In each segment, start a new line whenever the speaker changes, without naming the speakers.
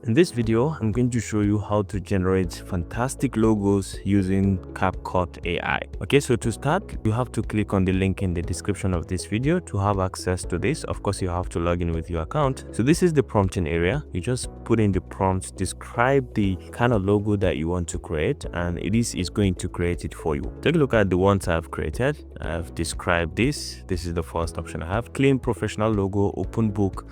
In this video, I'm going to show you how to generate fantastic logos using CapCut AI. Okay, so to start, you have to click on the link in the description of this video to have access to this. Of course, you have to log in with your account. So this is the prompting area. You just put in the prompt, describe the kind of logo that you want to create, and it is going to create it for you. Take a look at the ones I've created. I've described this. This is the first option I have. Clean professional logo, open book,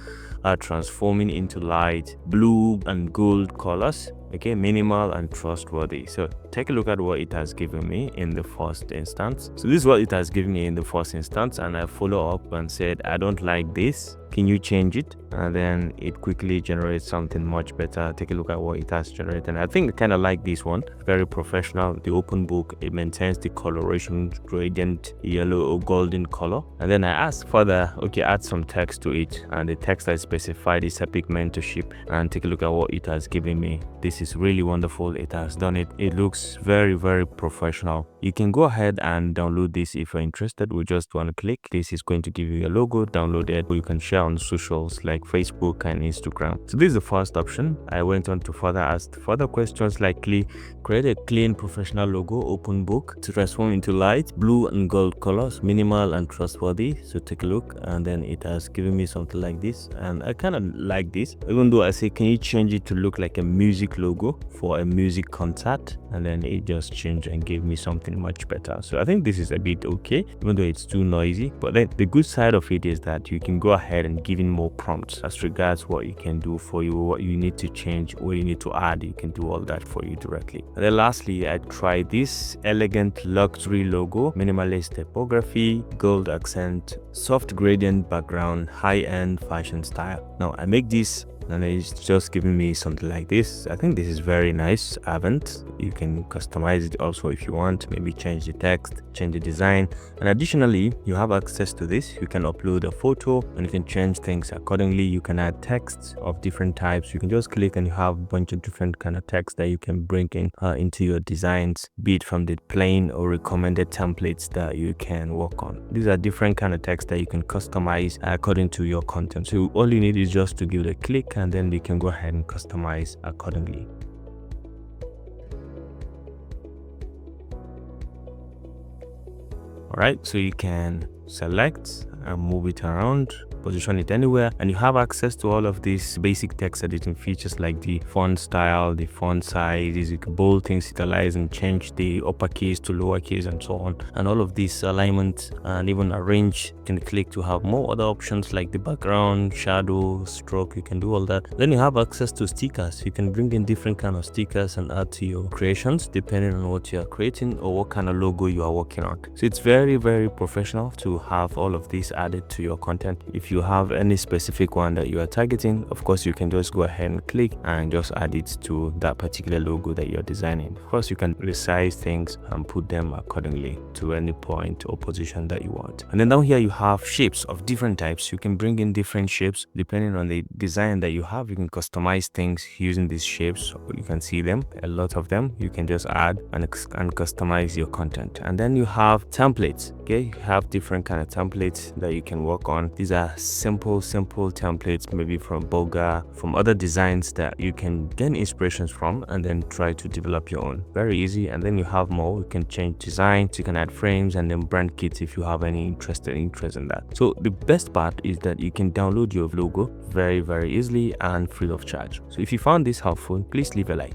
transforming into light blue and gold colors. Okay, minimal and trustworthy. So take a look at what it has given me in the first instance. So this is what it has given me in the first instance, and I follow up and said, I don't like this, can you change it? And then it quickly generates something much better. Take a look at what it has generated. And I think I kind of like this one. Very professional. The open book, it maintains the coloration gradient, yellow or golden color. And then I asked further, okay, add some text to it, and the text I specified is Epic Mentorship. And take a look at what it has given me. This is really wonderful. It has done it. It looks very, very professional. You can go ahead and download this if you're interested with just one click. This is going to give you a logo. Download it, or you can share on socials like Facebook and Instagram. So this is the first option. I went on to further ask further questions like create a clean professional logo, open book, to transform into light blue and gold colors, minimal and trustworthy. So take a look, and then it has given me something like this, and I kind of like this, even though I say, can you change it to look like a music logo for a music concert? And then it just changed and gave me something much better. So I think this is a bit okay, even though it's too noisy. But then the good side of it is that you can go ahead and give in more prompts as regards what it can do for you, what you need to change, what you need to add. You can do all that for you directly. And then lastly, I tried this elegant luxury logo, minimalist typography, gold accent, soft gradient background, high-end fashion style. Now I make this, and it's just giving me something like this. I think this is very nice. I haven't. You can customize it also if you want, maybe change the text, change the design. And additionally, you have access to this. You can upload a photo and you can change things accordingly. You can add texts of different types. You can just click and you have a bunch of different kind of text that you can bring in into your designs, be it from the plain or recommended templates that you can work on. These are different kind of text that you can customize according to your content. So all you need is just to give it a click, and then you can go ahead and customize accordingly. All right, so you can select and move it around, position it anywhere, and you have access to all of these basic text editing features like the font style, the font size. You can bold things, italize, and change the uppercase to lowercase and so on, and all of these alignment, and even arrange. You can click to have more other options like the background, shadow, stroke. You can do all that. Then you have access to stickers. You can bring in different kind of stickers and add to your creations depending on what you are creating or what kind of logo you are working on. So it's very, very professional to have all of these added to your content. If you have any specific one that you are targeting, of course you can just go ahead and click and just add it to that particular logo that you're designing. Of course, you can resize things and put them accordingly to any point or position that you want. And then down here you have shapes of different types. You can bring in different shapes depending on the design that you have. You can customize things using these shapes. You can see them, a lot of them. You can just add and customize your content. And then you have templates. Okay, you have different kind of templates that you can work on. These are simple templates, maybe from Bulgar, from other designs that you can gain inspirations from and then try to develop your own. Very easy. And then you have more. You can change designs, you can add frames, and then brand kits if you have any interest in that. So the best part is that you can download your logo very, very easily and free of charge. So if you found this helpful, please leave a like.